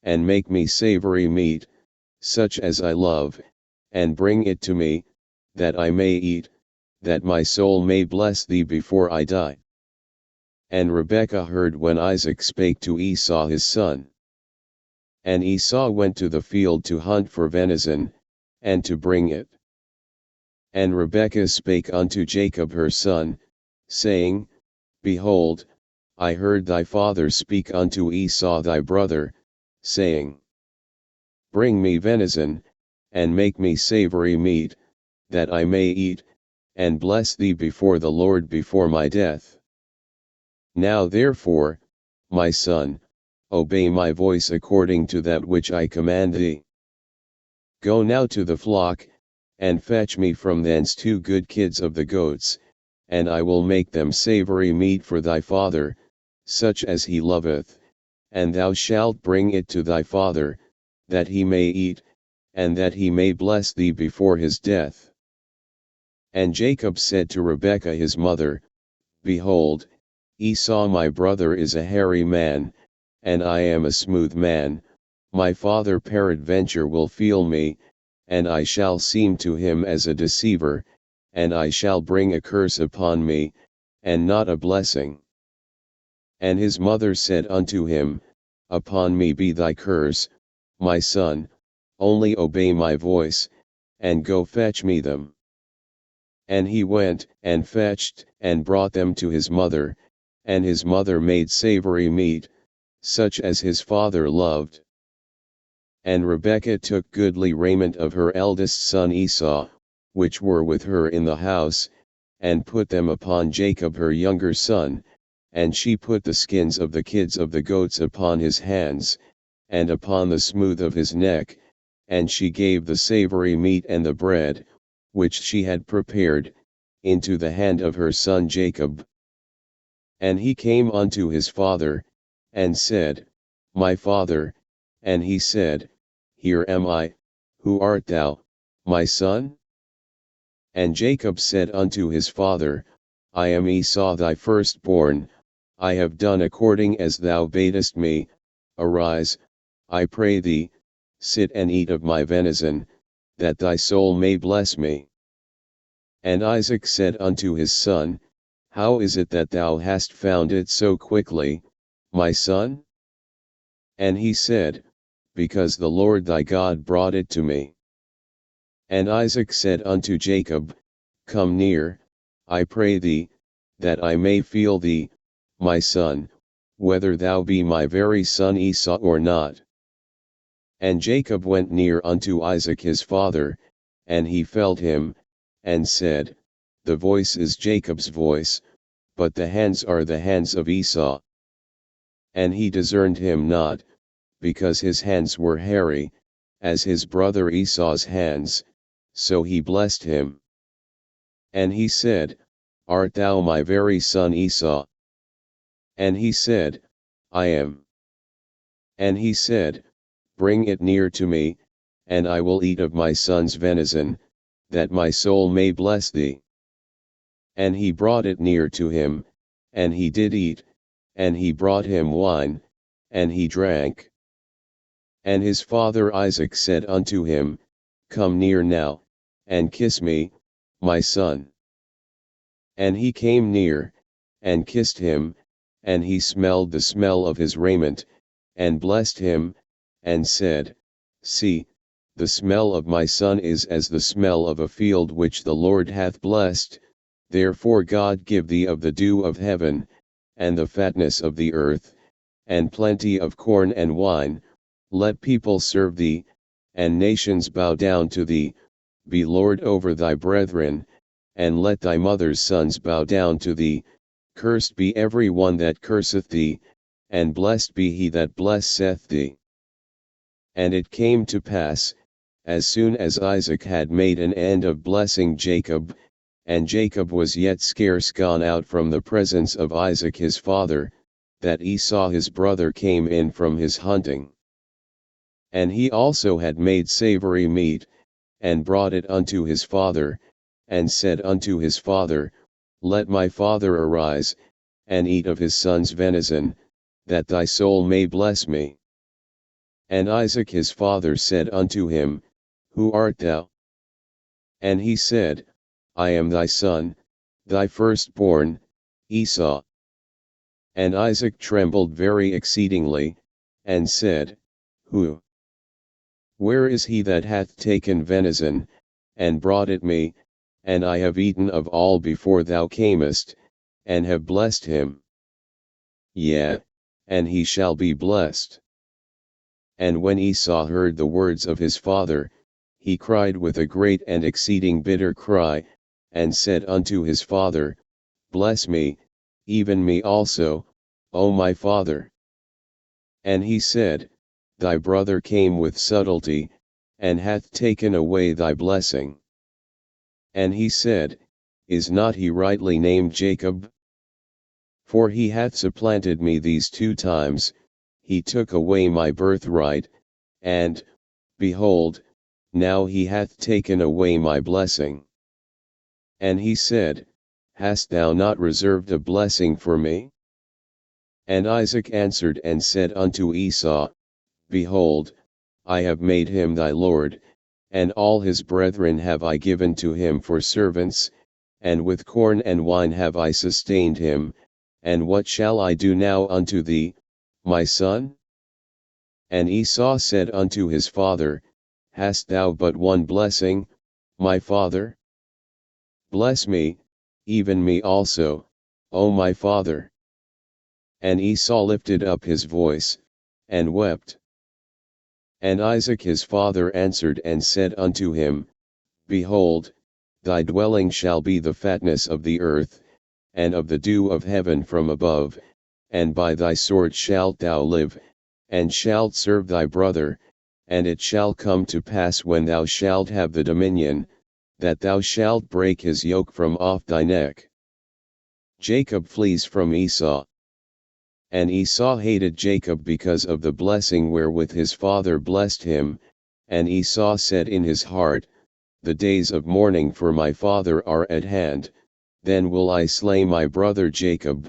and make me savory meat, such as I love, and bring it to me, that I may eat, that my soul may bless thee before I die. And Rebekah heard when Isaac spake to Esau his son. And Esau went to the field to hunt for venison, and to bring it. And Rebekah spake unto Jacob her son, saying, Behold, I heard thy father speak unto Esau thy brother, saying, Bring me venison, and make me savory meat, that I may eat, and bless thee before the Lord before my death. Now therefore, my son, obey my voice according to that which I command thee. Go now to the flock, and fetch me from thence 2 good kids of the goats, and I will make them savory meat for thy father, such as he loveth, and thou shalt bring it to thy father, that he may eat, and that he may bless thee before his death. And Jacob said to Rebekah his mother, Behold, Esau my brother is a hairy man, and I am a smooth man, my father peradventure will feel me, and I shall seem to him as a deceiver, and I shall bring a curse upon me, and not a blessing. And his mother said unto him, Upon me be thy curse, my son, only obey my voice, and go fetch me them. And he went, and fetched, and brought them to his mother, and his mother made savory meat, such as his father loved. And Rebekah took goodly raiment of her eldest son Esau, which were with her in the house, and put them upon Jacob her younger son, and she put the skins of the kids of the goats upon his hands, and upon the smooth of his neck, and she gave the savory meat and the bread, which she had prepared, into the hand of her son Jacob. And he came unto his father, and said, My father, and he said, Here am I, who art thou, my son? And Jacob said unto his father, I am Esau thy firstborn, I have done according as thou badest me, arise, I pray thee, sit and eat of my venison, that thy soul may bless me. And Isaac said unto his son, How is it that thou hast found it so quickly, my son? And he said, Because the Lord thy God brought it to me. And Isaac said unto Jacob, Come near, I pray thee, that I may feel thee, my son, whether thou be my very son Esau or not. And Jacob went near unto Isaac his father, and he felt him, and said, The voice is Jacob's voice, but the hands are the hands of Esau. And he discerned him not, because his hands were hairy, as his brother Esau's hands, so he blessed him. And he said, Art thou my very son Esau? And he said, I am. And he said, Bring it near to me, and I will eat of my son's venison, that my soul may bless thee. And he brought it near to him, and he did eat, and he brought him wine, and he drank. And his father Isaac said unto him, Come near now, and kiss me, my son. And he came near, and kissed him, and he smelled the smell of his raiment, and blessed him, and said, See, the smell of my son is as the smell of a field which the Lord hath blessed, therefore God give thee of the dew of heaven, and the fatness of the earth, and plenty of corn and wine, let people serve thee, and nations bow down to thee, be Lord over thy brethren, and let thy mother's sons bow down to thee, cursed be every one that curseth thee, and blessed be he that blesseth thee. And it came to pass, as soon as Isaac had made an end of blessing Jacob, and Jacob was yet scarce gone out from the presence of Isaac his father, that Esau his brother came in from his hunting. And he also had made savory meat, and brought it unto his father, and said unto his father, Let my father arise, and eat of his son's venison, that thy soul may bless me. And Isaac his father said unto him, Who art thou? And he said, I am thy son, thy firstborn, Esau. And Isaac trembled very exceedingly, and said, Who? Where is he that hath taken venison, and brought it me, and I have eaten of all before thou camest, and have blessed him? Yea, and he shall be blessed. And when Esau heard the words of his father, he cried with a great and exceeding bitter cry, and said unto his father, Bless me, even me also, O my father. And he said, Thy brother came with subtlety, and hath taken away thy blessing. And he said, Is not he rightly named Jacob? For he hath supplanted me these 2 times, he took away my birthright, and, behold, now he hath taken away my blessing. And he said, Hast thou not reserved a blessing for me? And Isaac answered and said unto Esau, Behold, I have made him thy lord, and all his brethren have I given to him for servants, and with corn and wine have I sustained him, and what shall I do now unto thee, my son? And Esau said unto his father, Hast thou but one blessing, my father? Bless me, even me also, O my father. And Esau lifted up his voice, and wept. And Isaac his father answered and said unto him, Behold, thy dwelling shall be the fatness of the earth, and of the dew of heaven from above, and by thy sword shalt thou live, and shalt serve thy brother, and it shall come to pass when thou shalt have the dominion, that thou shalt break his yoke from off thy neck. Jacob flees from Esau. And Esau hated Jacob because of the blessing wherewith his father blessed him, and Esau said in his heart, The days of mourning for my father are at hand, then will I slay my brother Jacob.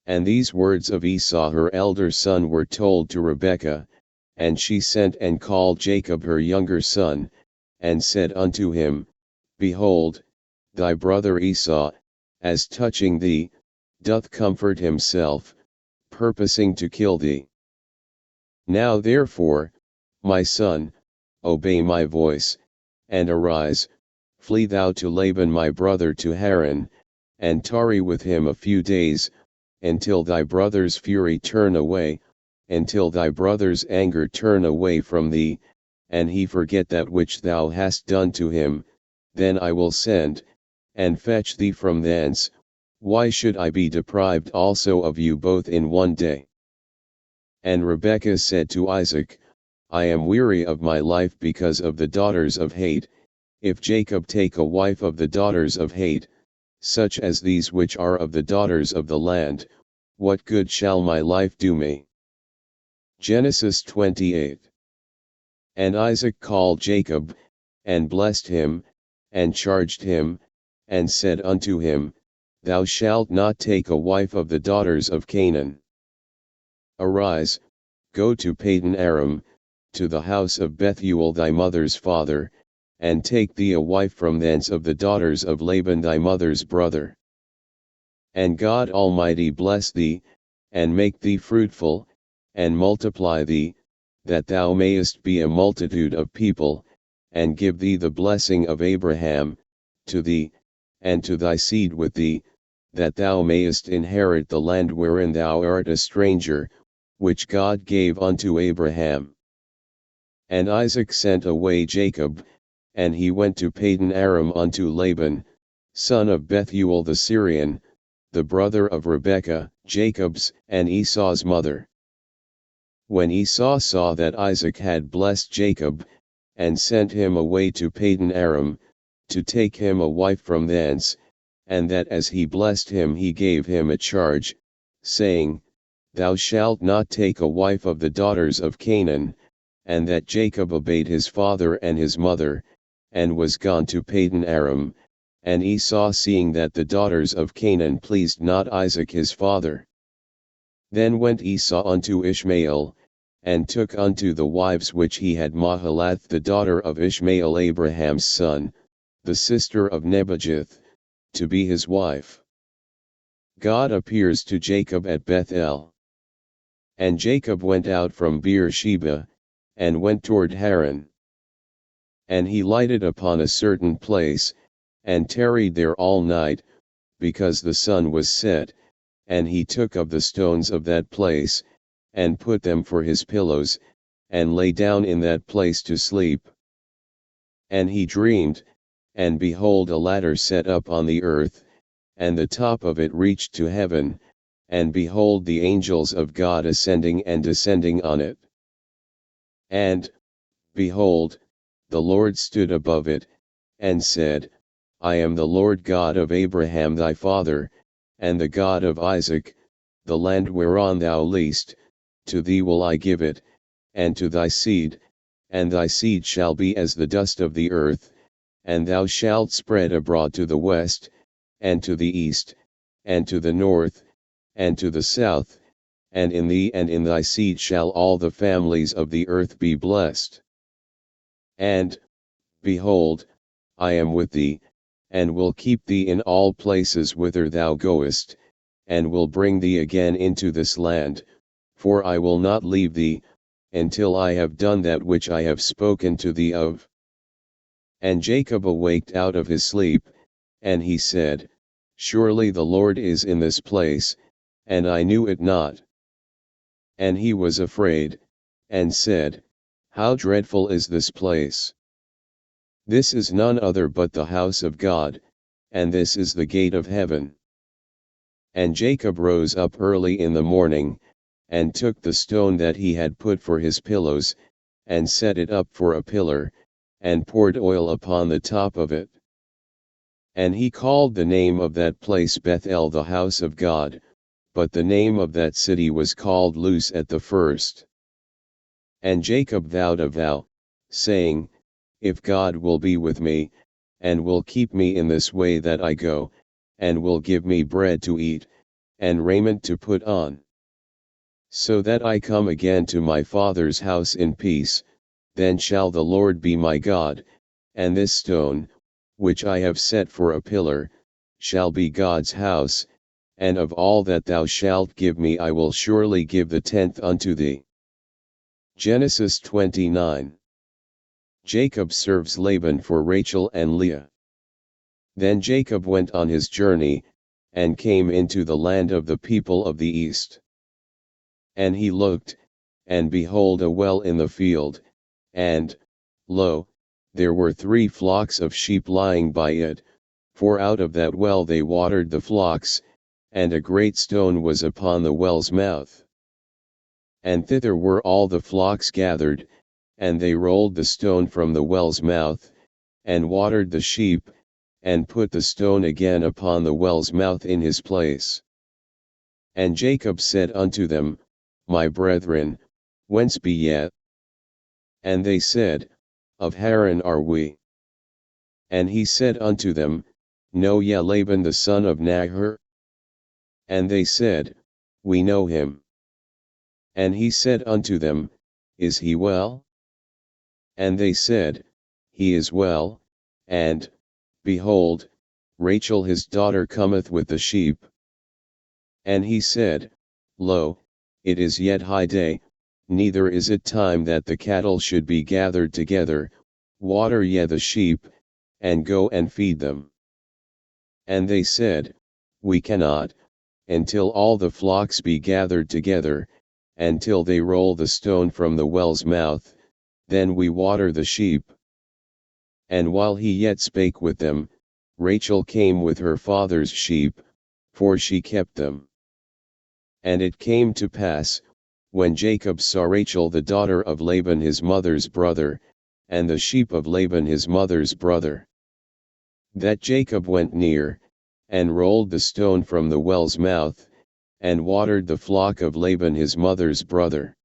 And these words of Esau her elder son were told to Rebekah, and she sent and called Jacob her younger son, and said unto him, Behold, thy brother Esau, as touching thee, doth comfort himself, purposing to kill thee. Now therefore, my son, obey my voice, and arise, flee thou to Laban my brother to Haran, and tarry with him a few days, until thy brother's fury turn away, until thy brother's anger turn away from thee, and he forget that which thou hast done to him, then I will send, and fetch thee from thence. Why should I be deprived also of you both in one day? And Rebekah said to Isaac, I am weary of my life because of the daughters of hate. If Jacob take a wife of the daughters of hate, such as these which are of the daughters of the land, what good shall my life do me? Genesis 28. And Isaac called Jacob, and blessed him, and charged him, and said unto him, Thou shalt not take a wife of the daughters of Canaan. Arise, go to Padan Aram, to the house of Bethuel thy mother's father, and take thee a wife from thence of the daughters of Laban thy mother's brother. And God Almighty bless thee, and make thee fruitful, and multiply thee, that thou mayest be a multitude of people, and give thee the blessing of Abraham, to thee, and to thy seed with thee, that thou mayest inherit the land wherein thou art a stranger, which God gave unto Abraham. And Isaac sent away Jacob, and he went to Padan Aram unto Laban, son of Bethuel the Syrian, the brother of Rebekah, Jacob's and Esau's mother. When Esau saw that Isaac had blessed Jacob, and sent him away to Padan Aram, to take him a wife from thence, and that as he blessed him he gave him a charge, saying, Thou shalt not take a wife of the daughters of Canaan, and that Jacob obeyed his father and his mother, and was gone to Padan Aram, and Esau seeing that the daughters of Canaan pleased not Isaac his father. Then went Esau unto Ishmael, and took unto the wives which he had Mahalath the daughter of Ishmael Abraham's son, the sister of Nebajoth, to be his wife. God appears to Jacob at Bethel. And Jacob went out from Beersheba, and went toward Haran. And he lighted upon a certain place, and tarried there all night, because the sun was set, and he took of the stones of that place, and put them for his pillows, and lay down in that place to sleep. And he dreamed, and behold a ladder set up on the earth, and the top of it reached to heaven, and behold the angels of God ascending and descending on it. And, behold, the Lord stood above it, and said, I am the Lord God of Abraham thy father, and the God of Isaac. The land whereon thou liest, to thee will I give it, and to thy seed, and thy seed shall be as the dust of the earth, and thou shalt spread abroad to the west, and to the east, and to the north, and to the south, and in thee and in thy seed shall all the families of the earth be blessed. And, behold, I am with thee, and will keep thee in all places whither thou goest, and will bring thee again into this land, for I will not leave thee, until I have done that which I have spoken to thee of. And Jacob awaked out of his sleep, and he said, Surely the Lord is in this place, and I knew it not. And he was afraid, and said, How dreadful is this place! This is none other but the house of God, and this is the gate of heaven. And Jacob rose up early in the morning, and took the stone that he had put for his pillows, and set it up for a pillar, and poured oil upon the top of it. And he called the name of that place Bethel, the house of God, but the name of that city was called Luz at the first. And Jacob vowed a vow, saying, If God will be with me, and will keep me in this way that I go, and will give me bread to eat, and raiment to put on, so that I come again to my father's house in peace, then shall the Lord be my God, and this stone, which I have set for a pillar, shall be God's house, and of all that thou shalt give me I will surely give the tenth unto thee. Genesis 29. Jacob serves Laban for Rachel and Leah. Then Jacob went on his journey, and came into the land of the people of the east. And he looked, and behold a well in the field, and, lo, there were 3 flocks of sheep lying by it, for out of that well they watered the flocks, and a great stone was upon the well's mouth. And thither were all the flocks gathered, and they rolled the stone from the well's mouth, and watered the sheep, and put the stone again upon the well's mouth in his place. And Jacob said unto them, My brethren, whence be ye? And they said, Of Haran are we. And he said unto them, Know ye Laban the son of Nahor? And they said, We know him. And he said unto them, Is he well? And they said, He is well, and, behold, Rachel his daughter cometh with the sheep. And he said, Lo, it is yet high day, neither is it time that the cattle should be gathered together, water ye the sheep, and go and feed them. And they said, We cannot, until all the flocks be gathered together, and till they roll the stone from the well's mouth, then we water the sheep. And while he yet spake with them, Rachel came with her father's sheep, for she kept them. And it came to pass, when Jacob saw Rachel the daughter of Laban his mother's brother, and the sheep of Laban his mother's brother, that Jacob went near, and rolled the stone from the well's mouth, and watered the flock of Laban his mother's brother.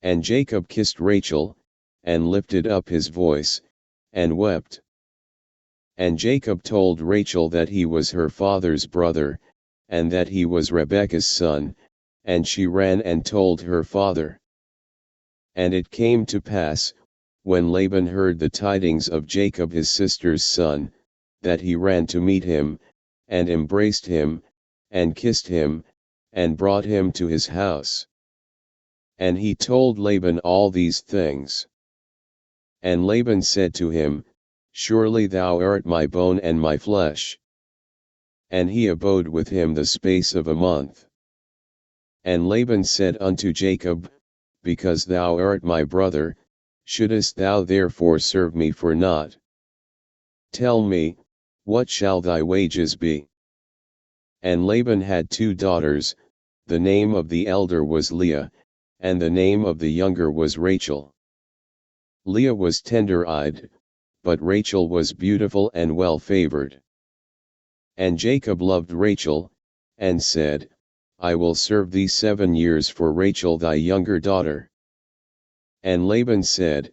And Jacob kissed Rachel, and lifted up his voice, and wept. And Jacob told Rachel that he was her father's brother, and that he was Rebekah's son, and she ran and told her father. And it came to pass, when Laban heard the tidings of Jacob his sister's son, that he ran to meet him, and embraced him, and kissed him, and brought him to his house. And he told Laban all these things. And Laban said to him, Surely thou art my bone and my flesh. And he abode with him the space of a month. And Laban said unto Jacob, Because thou art my brother, shouldest thou therefore serve me for naught? Tell me, what shall thy wages be? And Laban had 2 daughters, the name of the elder was Leah, and the name of the younger was Rachel. Leah was tender-eyed, but Rachel was beautiful and well-favored. And Jacob loved Rachel, and said, I will serve thee 7 years for Rachel thy younger daughter. And Laban said,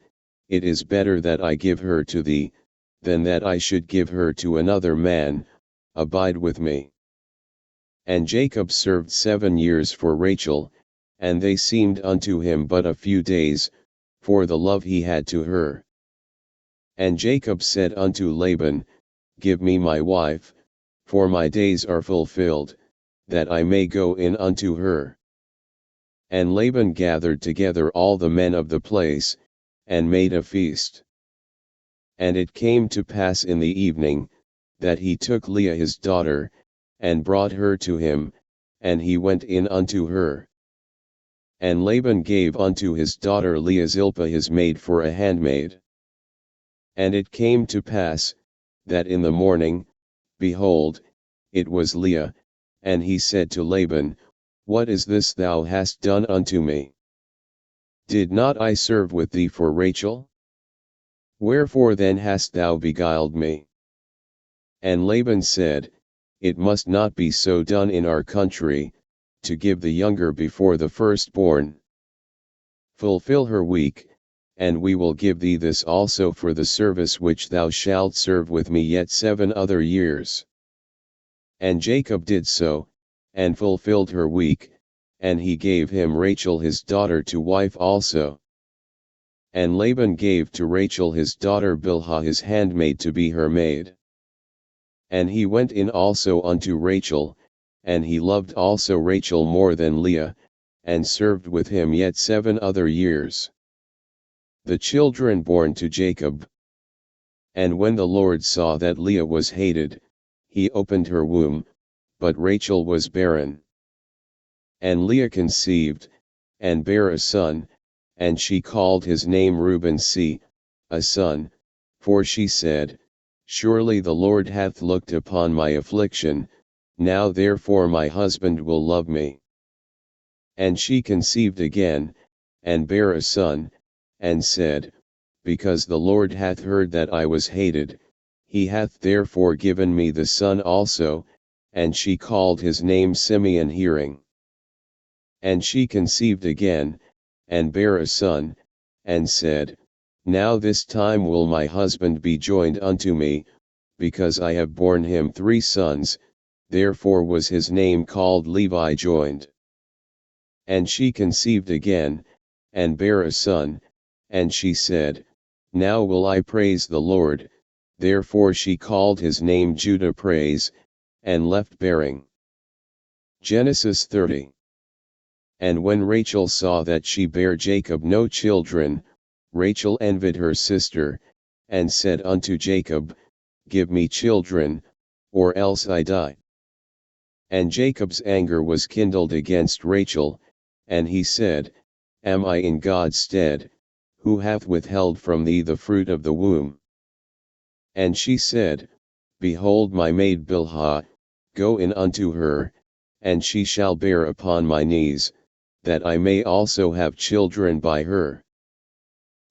It is better that I give her to thee, than that I should give her to another man. Abide with me. And Jacob served 7 years for Rachel, and they seemed unto him but a few days, for the love he had to her. And Jacob said unto Laban, Give me my wife, for my days are fulfilled, that I may go in unto her. And Laban gathered together all the men of the place, and made a feast. And it came to pass in the evening, that he took Leah his daughter, and brought her to him, and he went in unto her. And Laban gave unto his daughter Leah Zilpah his maid for a handmaid. And it came to pass, that in the morning, behold, it was Leah, and he said to Laban, What is this thou hast done unto me? Did not I serve with thee for Rachel? Wherefore then hast thou beguiled me? And Laban said, It must not be so done in our country, to give the younger before the firstborn. Fulfill her week, and we will give thee this also for the service which thou shalt serve with me yet 7 other years. And Jacob did so, and fulfilled her week, and he gave him Rachel his daughter to wife also. And Laban gave to Rachel his daughter Bilhah his handmaid to be her maid. And he went in also unto Rachel, and he loved also Rachel more than Leah, and served with him yet 7 other years. The children born to Jacob. And when the Lord saw that Leah was hated, he opened her womb, but Rachel was barren. And Leah conceived, and bare a son, and she called his name Reuben, a son, for she said, Surely the Lord hath looked upon my affliction, now therefore my husband will love me. And she conceived again, and bare a son, and said, Because the Lord hath heard that I was hated, he hath therefore given me the son also, and she called his name Simeon hearing. And she conceived again, and bare a son, and said, Now this time will my husband be joined unto me, because I have borne him 3 sons, therefore was his name called Levi joined. And she conceived again, and bare a son, and she said, Now will I praise the Lord, therefore she called his name Judah praise, and left bearing. Genesis 30. And when Rachel saw that she bare Jacob no children, Rachel envied her sister, and said unto Jacob, Give me children, or else I die. And Jacob's anger was kindled against Rachel, and he said, Am I in God's stead, who hath withheld from thee the fruit of the womb? And she said, Behold my maid Bilhah, go in unto her, and she shall bear upon my knees, that I may also have children by her.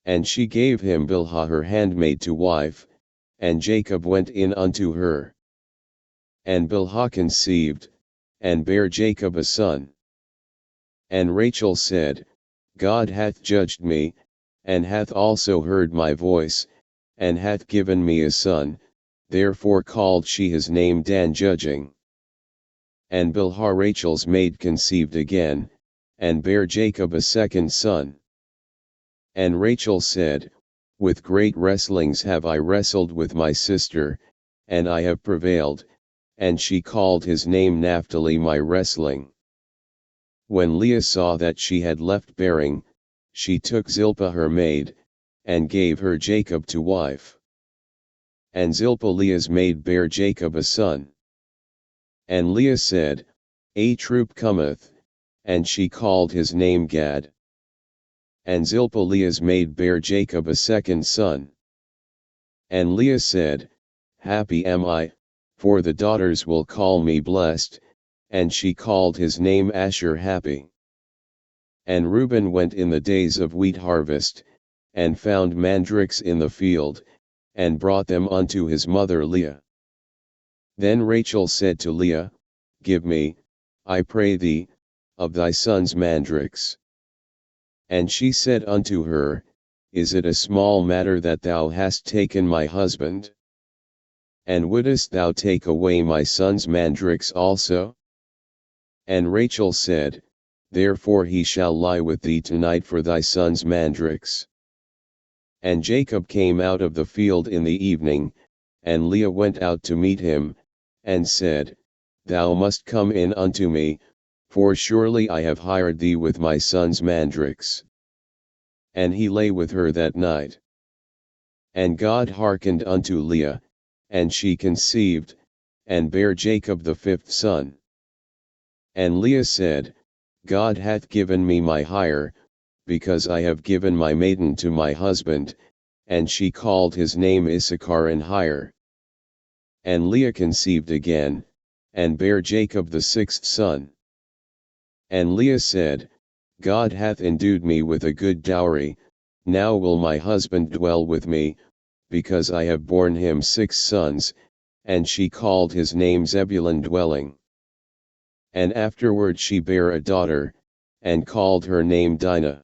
And she gave him Bilhah her handmaid to wife, and Jacob went in unto her. And Bilhah conceived, and bare Jacob a son. And Rachel said, God hath judged me, and hath also heard my voice, and hath given me a son, therefore called she his name Dan judging. And Bilhah Rachel's maid conceived again, and bare Jacob a second son. And Rachel said, With great wrestlings have I wrestled with my sister, and I have prevailed, and she called his name Naphtali, my wrestling. When Leah saw that she had left bearing, she took Zilpah her maid, and gave her Jacob to wife. And Zilpah Leah's maid bare Jacob a son. And Leah said, A troop cometh, and she called his name Gad. And Zilpah Leah's maid bare Jacob a second son. And Leah said, Happy am I, for the daughters will call me blessed, and she called his name Asher happy. And Reuben went in the days of wheat harvest, and found mandrakes in the field, and brought them unto his mother Leah. Then Rachel said to Leah, Give me, I pray thee, of thy son's mandrakes. And she said unto her, Is it a small matter that thou hast taken my husband? And wouldest thou take away my son's mandrakes also? And Rachel said, Therefore he shall lie with thee tonight for thy son's mandrakes. And Jacob came out of the field in the evening, and Leah went out to meet him, and said, Thou must come in unto me, for surely I have hired thee with my son's mandrakes. And he lay with her that night. And God hearkened unto Leah, and she conceived, and bare Jacob the fifth son. And Leah said, God hath given me my hire, because I have given my maiden to my husband, and she called his name Issachar and hire. And Leah conceived again, and bare Jacob the sixth son. And Leah said, God hath endued me with a good dowry, now will my husband dwell with me, because I have borne him 6 sons, and she called his name Zebulun dwelling. And afterward she bare a daughter, and called her name Dinah.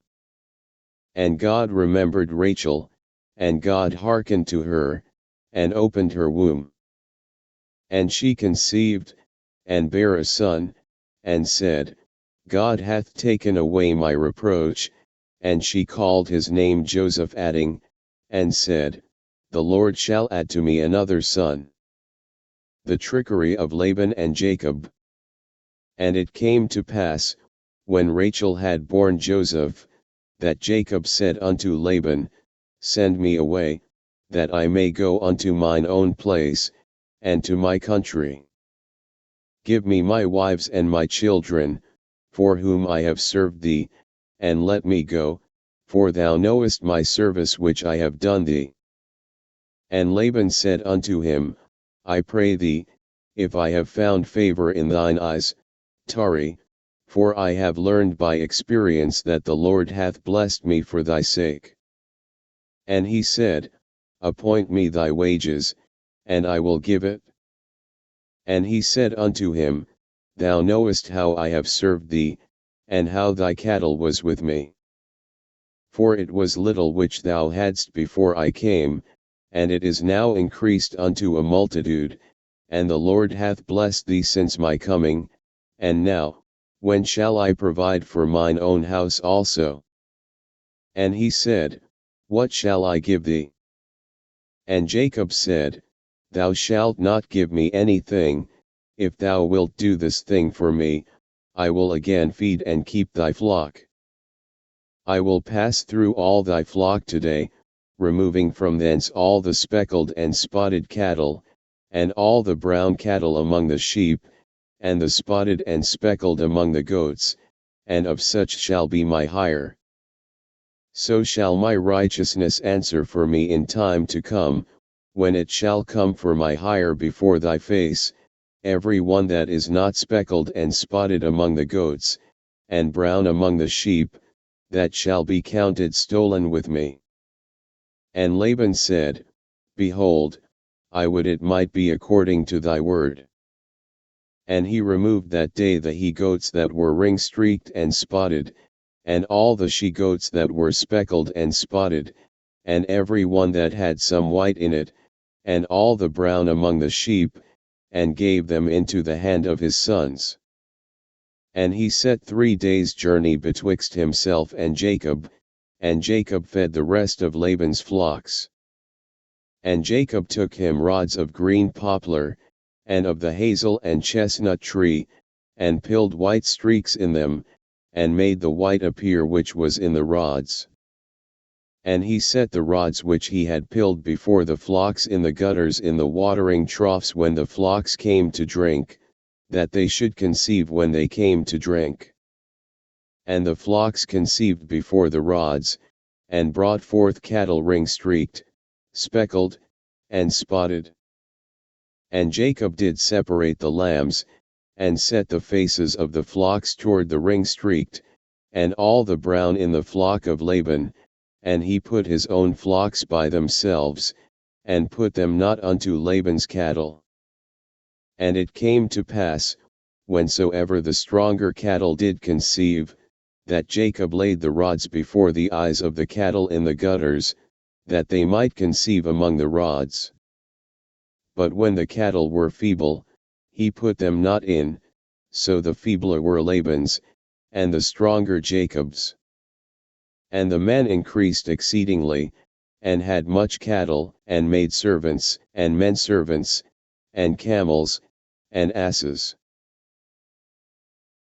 And God remembered Rachel, and God hearkened to her, and opened her womb. And she conceived, and bare a son, and said, God hath taken away my reproach, and she called his name Joseph, adding, and said, The Lord shall add to me another son. The trickery of Laban and Jacob. And it came to pass, when Rachel had borne Joseph, that Jacob said unto Laban, Send me away, that I may go unto mine own place, and to my country. Give me my wives and my children, for whom I have served thee, and let me go, for thou knowest my service which I have done thee. And Laban said unto him, I pray thee, if I have found favor in thine eyes, tarry, for I have learned by experience that the Lord hath blessed me for thy sake. And he said, Appoint me thy wages, and I will give it. And he said unto him, Thou knowest how I have served thee, and how thy cattle was with me. For it was little which thou hadst before I came, and it is now increased unto a multitude, and the Lord hath blessed thee since my coming, and now, when shall I provide for mine own house also? And he said, What shall I give thee? And Jacob said, Thou shalt not give me anything, if thou wilt do this thing for me, I will again feed and keep thy flock. I will pass through all thy flock today, removing from thence all the speckled and spotted cattle, and all the brown cattle among the sheep, and the spotted and speckled among the goats, and of such shall be my hire. So shall my righteousness answer for me in time to come, when it shall come for my hire before thy face, every one that is not speckled and spotted among the goats, and brown among the sheep, that shall be counted stolen with me. And Laban said, Behold, I would it might be according to thy word. And he removed that day the he-goats that were ring-streaked and spotted, and all the she-goats that were speckled and spotted, and every one that had some white in it, and all the brown among the sheep, and gave them into the hand of his sons. And he set 3 days' journey betwixt himself and Jacob fed the rest of Laban's flocks. And Jacob took him rods of green poplar, and of the hazel and chestnut tree, and pilled white streaks in them, and made the white appear which was in the rods. And he set the rods which he had pilled before the flocks in the gutters in the watering troughs when the flocks came to drink, that they should conceive when they came to drink. And the flocks conceived before the rods, and brought forth cattle ring-streaked, speckled, and spotted. And Jacob did separate the lambs, and set the faces of the flocks toward the ring-streaked, and all the brown in the flock of Laban, and he put his own flocks by themselves, and put them not unto Laban's cattle. And it came to pass, whensoever the stronger cattle did conceive, that Jacob laid the rods before the eyes of the cattle in the gutters, that they might conceive among the rods. But when the cattle were feeble, he put them not in, so the feebler were Laban's, and the stronger Jacob's. And the man increased exceedingly, and had much cattle, and maidservants, and men servants, and camels, and asses.